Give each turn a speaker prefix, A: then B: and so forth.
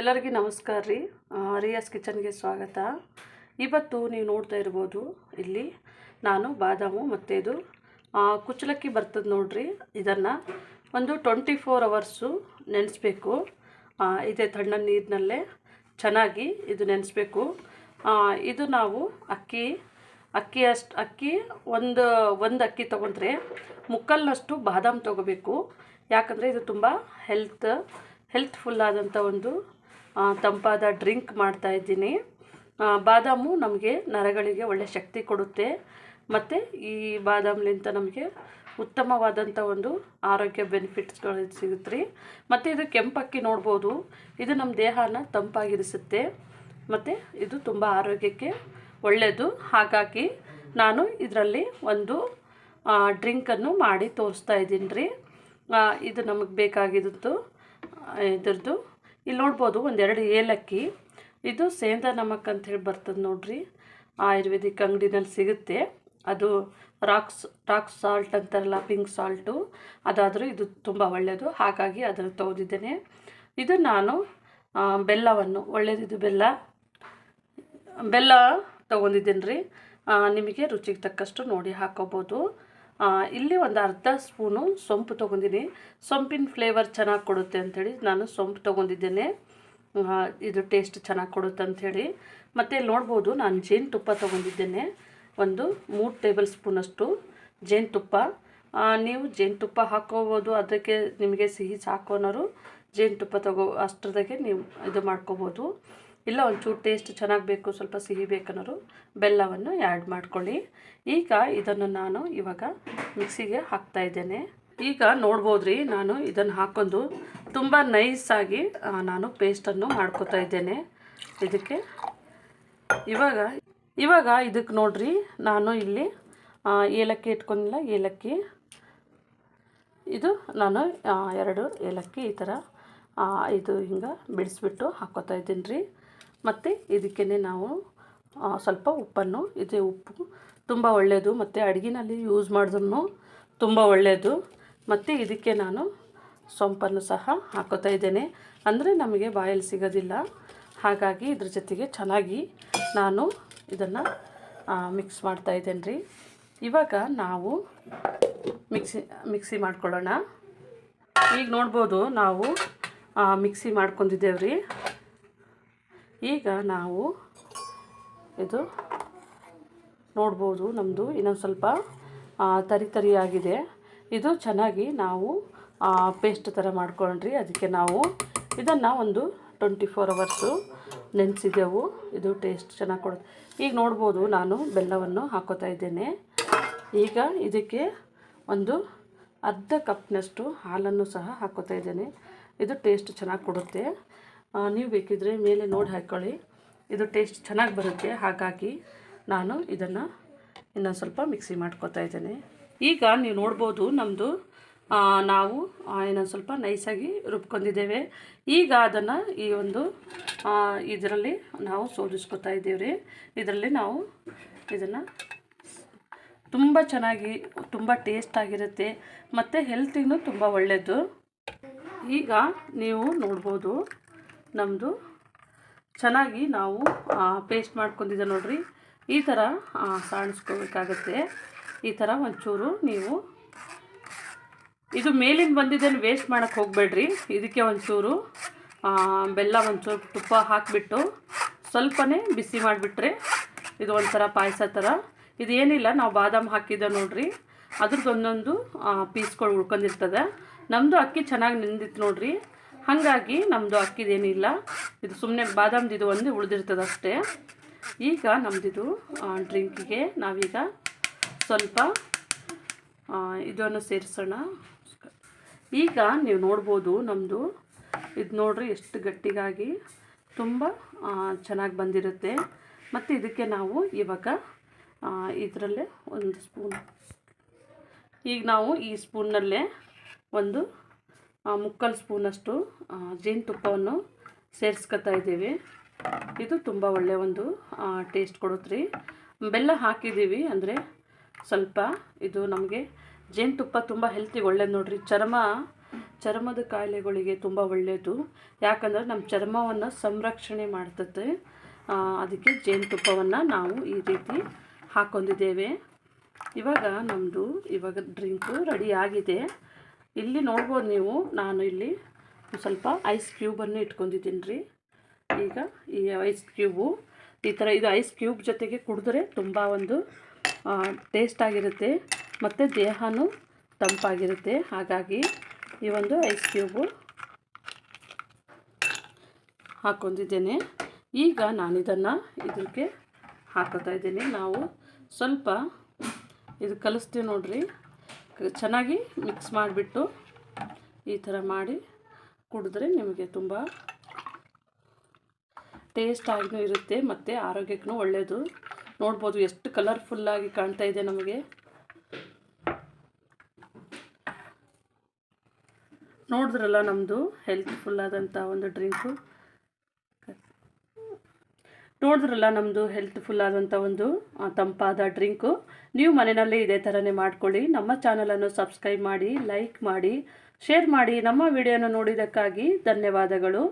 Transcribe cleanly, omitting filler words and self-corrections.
A: ಎಲ್ಲರಿಗೂ ನಮಸ್ಕಾರ ರೀ. ರಿಯಾಸ್ ಕಿಚನ್ಗೆ ಸ್ವಾಗತ. ಇವತ್ತು ನೀವು ನೋಡ್ತಾ ಇರ್ಬೋದು ಇಲ್ಲಿ ನಾನು ಬಾದಾಮು ಮತ್ತು ಇದು ಕುಚ್ಚಲಕ್ಕಿ ಬರ್ತದೆ ನೋಡ್ರಿ. ಇದನ್ನು ಒಂದು 24 ಅವರ್ಸು ನೆನೆಸ್ಬೇಕು. ಇದೇ ತಣ್ಣ ನೀರಿನಲ್ಲೇ ಚೆನ್ನಾಗಿ ಇದು ನೆನೆಸ್ಬೇಕು. ಇದು ನಾವು ಅಕ್ಕಿ ಒಂದು ಅಕ್ಕಿ ತೊಗೊಂಡ್ರೆ ಮುಕ್ಕಲ್ನಷ್ಟು ಬಾದಾಮ್ ತೊಗೋಬೇಕು. ಯಾಕಂದರೆ ಇದು ತುಂಬ ಹೆಲ್ತ್ಫುಲ್ ಆದಂಥ ಒಂದು ತಂಪಾದ ಡ್ರಿಂಕ್ ಮಾಡ್ತಾಯಿದ್ದೀನಿ. ಬಾದಾಮು ನಮಗೆ ನರಗಳಿಗೆ ಒಳ್ಳೆ ಶಕ್ತಿ ಕೊಡುತ್ತೆ ಮತ್ತು ಈ ಬಾದಾಮ್ಲಿಂದ ನಮಗೆ ಉತ್ತಮವಾದಂಥ ಒಂದು ಆರೋಗ್ಯ ಬೆನಿಫಿಟ್ಸ್ಗಳು ಸಿಗುತ್ತೆ ರೀ. ಮತ್ತು ಇದು ಕೆಂಪಕ್ಕಿ ನೋಡ್ಬೋದು, ಇದು ನಮ್ಮ ದೇಹನ ತಂಪಾಗಿರಿಸುತ್ತೆ ಮತ್ತು ಇದು ತುಂಬ ಆರೋಗ್ಯಕ್ಕೆ ಒಳ್ಳೆಯದು. ಹಾಗಾಗಿ ನಾನು ಇದರಲ್ಲಿ ಒಂದು ಡ್ರಿಂಕನ್ನು ಮಾಡಿ ತೋರಿಸ್ತಾ ಇದ್ದೀನಿ ರೀ. ಇದು ನಮಗೆ ಬೇಕಾಗಿದ್ದು ಇದ್ರದ್ದು ಇಲ್ಲಿ ನೋಡ್ಬೋದು, ಒಂದೆರಡು ಏಲಕ್ಕಿ, ಇದು ಸೇಂದಾ ನಮಕ್ ಅಂತ ಹೇಳಿ ಬರ್ತದೆ ನೋಡ್ರಿ. ಆಯುರ್ವೇದಿಕ್ ಅಂಗಡಿನಲ್ಲಿ ಸಿಗುತ್ತೆ. ಅದು ರಾಕ್ ಸಾಲ್ಟ್ ಅಂತಾರಲ್ಲ, ಪಿಂಕ್ ಸಾಲ್ಟು, ಅದಾದರೂ ಇದು ತುಂಬ ಒಳ್ಳೆಯದು. ಹಾಗಾಗಿ ಅದನ್ನು ತೊಗೊಂಡಿದ್ದೇನೆ. ಇದು ನಾನು ಬೆಲ್ಲವನ್ನು ಒಳ್ಳೆಯದಿದು ಬೆಲ್ಲ ತೊಗೊಂಡಿದ್ದೇನೆ ರೀ. ನಿಮಗೆ ರುಚಿಗೆ ತಕ್ಕಷ್ಟು ನೋಡಿ ಹಾಕೋಬೋದು. ಇಲ್ಲಿ ಒಂದು ಅರ್ಧ ಸ್ಪೂನು ಸೊಂಪು ತೊಗೊಂಡಿನಿ. ಸೊಂಪಿನ ಫ್ಲೇವರ್ ಚೆನ್ನಾಗಿ ಕೊಡುತ್ತೆ ಅಂಥೇಳಿ ನಾನು ಸೊಂಪು ತೊಗೊಂಡಿದ್ದೇನೆ. ಇದು ಟೇಸ್ಟ್ ಚೆನ್ನಾಗಿ ಕೊಡುತ್ತೆ ಅಂಥೇಳಿ. ಮತ್ತು ಇಲ್ಲಿ ನೋಡ್ಬೋದು, ನಾನು ಜೇನುತುಪ್ಪ ತೊಗೊಂಡಿದ್ದೇನೆ. ಒಂದು 3 ಟೇಬಲ್ ಸ್ಪೂನಷ್ಟು ಜೇನುತುಪ್ಪ. ನೀವು ಜೇನುತುಪ್ಪ ಹಾಕೋಬೋದು. ಅದಕ್ಕೆ ನಿಮಗೆ ಸಿಹಿ ಸಾಕು ಅನ್ನೋರು ಜೇನುತುಪ್ಪ ಅಷ್ಟರದಾಗೆ ನೀವು ಇದು ಮಾಡ್ಕೋಬೋದು. ಇಲ್ಲ ಒಂಚೂರು ಟೇಸ್ಟ್ ಚೆನ್ನಾಗಿ ಬೇಕು, ಸ್ವಲ್ಪ ಸಿಹಿ ಬೇಕನ್ನೋರು ಬೆಲ್ಲವನ್ನು ಆ್ಯಡ್ ಮಾಡ್ಕೊಳ್ಳಿ. ಈಗ ಇದನ್ನು ನಾನು ಇವಾಗ ಮಿಕ್ಸಿಗೆ ಹಾಕ್ತಾಯಿದ್ದೇನೆ. ಈಗ ನೋಡ್ಬೋದ್ರಿ, ನಾನು ಇದನ್ನು ಹಾಕೊಂಡು ತುಂಬ ನೈಸಾಗಿ ನಾನು ಪೇಸ್ಟನ್ನು ಮಾಡ್ಕೋತಾ ಇದ್ದೇನೆ. ಇದಕ್ಕೆ ಇವಾಗ ಇದಕ್ಕೆ ನೋಡ್ರಿ, ನಾನು ಇಲ್ಲಿ ಏಲಕ್ಕಿ ಇಟ್ಕೊಂಡಿಲ್ಲ. ಏಲಕ್ಕಿ ಇದು ನಾನು 2 ಏಲಕ್ಕಿ ಈ ಥರ ಇದು ಹಿಂಗೆ ಬಿಡಿಸ್ಬಿಟ್ಟು ಹಾಕ್ಕೋತಾ ಇದ್ದೀನಿ ರೀ. ಮತ್ತು ಇದಕ್ಕೇ ನಾವು ಸ್ವಲ್ಪ ಉಪ್ಪನ್ನು, ಇದೇ ಉಪ್ಪು ತುಂಬ ಒಳ್ಳೆಯದು ಮತ್ತು ಅಡುಗೆನಲ್ಲಿ ಯೂಸ್ ಮಾಡಿದ್ರೂ ತುಂಬ ಒಳ್ಳೆಯದು. ಮತ್ತು ಇದಕ್ಕೆ ನಾನು ಸೊಂಪನ್ನು ಸಹ ಹಾಕೋತಾ ಇದ್ದೇನೆ. ಅಂದರೆ ನಮಗೆ ಬಾಯಲ್ಲಿ ಸಿಗೋದಿಲ್ಲ, ಹಾಗಾಗಿ ಇದ್ರ ಜೊತೆಗೆ ಚೆನ್ನಾಗಿ ನಾನು ಇದನ್ನು ಮಿಕ್ಸ್ ಮಾಡ್ತಾ ಇದ್ದೇನೆ ರೀ. ಇವಾಗ ನಾವು ಮಿಕ್ಸಿ ಮಾಡ್ಕೊಳ್ಳೋಣ. ಈಗ ನೋಡ್ಬೋದು, ನಾವು ಮಿಕ್ಸಿ ಮಾಡ್ಕೊಂಡಿದ್ದೇವೆ ರೀ. ಈಗ ನಾವು ಇದು ನೋಡ್ಬೋದು, ನಮ್ಮದು ಇನ್ನೊಂದು ಸ್ವಲ್ಪ ತರಿಯಾಗಿದೆ. ಇದು ಚೆನ್ನಾಗಿ ನಾವು ಪೇಸ್ಟ್ ಥರ ಮಾಡ್ಕೊಂಡ್ರಿ. ಅದಕ್ಕೆ ನಾವು ಇದನ್ನು ಒಂದು 24 ಅವರ್ಸು ನೆನೆಸಿದೆವು. ಇದು ಟೇಸ್ಟ್ ಚೆನ್ನಾಗಿ ಕೊಡುತ್ತೆ. ಈಗ ನೋಡ್ಬೋದು, ನಾನು ಬೆಲ್ಲವನ್ನು ಹಾಕೋತಾ ಇದ್ದೇನೆ. ಈಗ ಇದಕ್ಕೆ ಒಂದು ಅರ್ಧ ಕಪ್ನಷ್ಟು ಹಾಲನ್ನು ಸಹ ಹಾಕೋತಾ ಇದ್ದೇನೆ. ಇದು ಟೇಸ್ಟ್ ಚೆನ್ನಾಗಿ ಕೊಡುತ್ತೆ. ನೀವು ಬೇಕಿದ್ದರೆ ಮೇಲೆ ನೋಡಿ ಹಾಕ್ಕೊಳ್ಳಿ, ಇದು ಟೇಸ್ಟ್ ಚೆನ್ನಾಗಿ ಬರುತ್ತೆ. ಹಾಗಾಗಿ ನಾನು ಇದನ್ನು ಇನ್ನೊಂದು ಸ್ವಲ್ಪ ಮಿಕ್ಸಿ ಮಾಡ್ಕೋತಾ ಇದ್ದೇನೆ. ಈಗ ನೀವು ನೋಡ್ಬೋದು, ನಮ್ಮದು ನಾವು ಇನ್ನೊಂದು ಸ್ವಲ್ಪ ನೈಸಾಗಿ ರುಬ್ಕೊಂಡಿದ್ದೇವೆ. ಈಗ ಅದನ್ನು ಈ ಒಂದು ಇದರಲ್ಲಿ ನಾವು ಸೋದಿಸ್ಕೊತಾ ಇದ್ದೇವೆ ರೀ. ಇದರಲ್ಲಿ ನಾವು ಇದನ್ನು ತುಂಬ ಚೆನ್ನಾಗಿ ತುಂಬ ಟೇಸ್ಟಾಗಿರುತ್ತೆ ಮತ್ತು ಹೆಲ್ತಿಗೂ ತುಂಬ ಒಳ್ಳೆಯದು. ಈಗ ನೀವು ನೋಡ್ಬೋದು, ನಮ್ಮದು ಚೆನ್ನಾಗಿ ನಾವು ಪೇಸ್ಟ್ ಮಾಡ್ಕೊಂಡಿದ್ದೆ ನೋಡ್ರಿ. ಈ ಥರ ಸಾಣಿಸ್ಕೋಬೇಕಾಗತ್ತೆ. ಈ ಥರ ಒಂಚೂರು ನೀವು ಇದು ಮೇಲಿಂದ ಬಂದಿದ್ದನ್ನು ವೇಸ್ಟ್ ಮಾಡೋಕ್ಕೆ ಹೋಗಬೇಡ್ರಿ. ಇದಕ್ಕೆ ಒಂಚೂರು ಬೆಲ್ಲ, ಒಂಚೂರು ತುಪ್ಪ ಹಾಕಿಬಿಟ್ಟು ಸ್ವಲ್ಪನೇ ಬಿಸಿ ಮಾಡಿಬಿಟ್ರೆ ಇದು ಒಂಥರ ಪಾಯಸ ಥರ. ಇದೇನಿಲ್ಲ, ನಾವು ಬಾದಾಮ್ ಹಾಕಿದ್ದೆ ನೋಡ್ರಿ, ಅದ್ರದ್ದು ಒಂದೊಂದು ಪೀಸ್ಗಳು ಉಳ್ಕೊಂಡಿರ್ತದೆ. ನಮ್ಮದು ಅಕ್ಕಿ ಚೆನ್ನಾಗಿ ನೆಂದಿತ್ತು ನೋಡ್ರಿ, ಹಾಗಾಗಿ ನಮ್ಮದು ಅಕ್ಕಿದೇನಿಲ್ಲ, ಇದು ಸುಮ್ಮನೆ ಬಾದಾಮ್ದಿದು ಒಂದು ಉಳಿದಿರ್ತದೆ ಅಷ್ಟೇ. ಈಗ ನಮ್ಮದಿದು ಡ್ರಿಂಕಿಗೆ ನಾವೀಗ ಸ್ವಲ್ಪ ಇದನ್ನು ಸೇರಿಸೋಣ. ಈಗ ನೀವು ನೋಡ್ಬೋದು, ನಮ್ಮದು ಇದು ನೋಡ್ರಿ ಎಷ್ಟು ಗಟ್ಟಿಗಾಗಿ ತುಂಬ ಚೆನ್ನಾಗಿ ಬಂದಿರುತ್ತೆ. ಮತ್ತು ಇದಕ್ಕೆ ನಾವು ಇವಾಗ ಇದರಲ್ಲೇ ಒಂದು ಸ್ಪೂನ್, ಈಗ ನಾವು ಈ ಸ್ಪೂನ್ನಲ್ಲೇ ಒಂದು 3/4 ಸ್ಪೂನಷ್ಟು ಜೇನುತುಪ್ಪವನ್ನು ಸೇರಿಸ್ಕೊತಾ ಇದ್ದೀವಿ. ಇದು ತುಂಬ ಒಳ್ಳೆಯ ಒಂದು ಟೇಸ್ಟ್ ಕೊಡುತ್ತೆ ರೀ. ಬೆಲ್ಲ ಹಾಕಿದ್ದೀವಿ ಅಂದರೆ ಸ್ವಲ್ಪ ಇದು ನಮಗೆ ಜೇನುತುಪ್ಪ ತುಂಬ ಹೆಲ್ತಿಗೆ ಒಳ್ಳೇದು ನೋಡಿರಿ. ಚರ್ಮದ ಕಾಯಿಲೆಗಳಿಗೆ ತುಂಬ ಒಳ್ಳೆಯದು. ಯಾಕಂದರೆ ನಮ್ಮ ಚರ್ಮವನ್ನು ಸಂರಕ್ಷಣೆ ಮಾಡ್ತದೆ. ಅದಕ್ಕೆ ಜೇನುತುಪ್ಪವನ್ನು ನಾವು ಈ ರೀತಿ ಹಾಕ್ಕೊಂಡಿದ್ದೇವೆ. ಇವಾಗ ನಮ್ಮದು ಡ್ರಿಂಕು ರೆಡಿ ಆಗಿದೆ. ಇಲ್ಲಿ ನೋಡ್ಬೋದು ನೀವು, ನಾನು ಇಲ್ಲಿ ಸ್ವಲ್ಪ ಐಸ್ ಕ್ಯೂಬನ್ನು ಇಟ್ಕೊಂಡಿದ್ದೀನಿ ರೀ. ಈಗ ಈ ಐಸ್ ಕ್ಯೂಬು ಈ ಥರ ಇದು ಐಸ್ ಕ್ಯೂಬ್ ಜೊತೆಗೆ ಕುಡಿದ್ರೆ ತುಂಬ ಒಂದು ಟೇಸ್ಟಾಗಿರುತ್ತೆ ಮತ್ತು ದೇಹನೂ ತಂಪಾಗಿರುತ್ತೆ. ಹಾಗಾಗಿ ಈ ಒಂದು ಐಸ್ ಕ್ಯೂಬು ಹಾಕ್ಕೊಂಡಿದ್ದೇನೆ. ಈಗ ನಾನು ಇದಕ್ಕೆ ಹಾಕೋತಾ ಇದ್ದೀನಿ. ನಾವು ಸ್ವಲ್ಪ ಇದು ಕಲಿಸ್ತೀವಿ ನೋಡ್ರಿ, ಚೆನ್ನಾಗಿ ಮಿಕ್ಸ್ ಮಾಡಿಬಿಟ್ಟು ಈ ಥರ ಮಾಡಿ ಕುಡಿದ್ರೆ ನಿಮಗೆ ತುಂಬ ಟೇಸ್ಟಾಗಿಯೂ ಇರುತ್ತೆ ಮತ್ತು ಆರೋಗ್ಯಕ್ಕೂ ಒಳ್ಳೆಯದು. ನೋಡ್ಬೋದು ಎಷ್ಟು ಕಲರ್ಫುಲ್ಲಾಗಿ ಕಾಣ್ತಾ ಇದೆ ನಮಗೆ. ನೋಡಿದ್ರಲ್ಲ ನಮ್ಮದು ಹೆಲ್ತ್ಫುಲ್ಲಾದಂಥ ಒಂದು ಡ್ರಿಂಕು. ನೋಡಿದ್ರಲ್ಲ ನಮ್ಮದು ಹೆಲ್ತ್ಫುಲ್ಲಾದಂಥ ಒಂದು ತಂಪಾದ ಡ್ರಿಂಕು. ನೀವು ಮನೆಯಲ್ಲೇ ಇದೇ ಥರನೇ ಮಾಡ್ಕೊಳ್ಳಿ. ನಮ್ಮ ಚಾನಲನ್ನು ಸಬ್ಸ್ಕ್ರೈಬ್ ಮಾಡಿ, ಲೈಕ್ ಮಾಡಿ, ಶೇರ್ ಮಾಡಿ. ನಮ್ಮ ವಿಡಿಯೋನ ನೋಡಿದ್ದಕ್ಕಾಗಿ ಧನ್ಯವಾದಗಳು.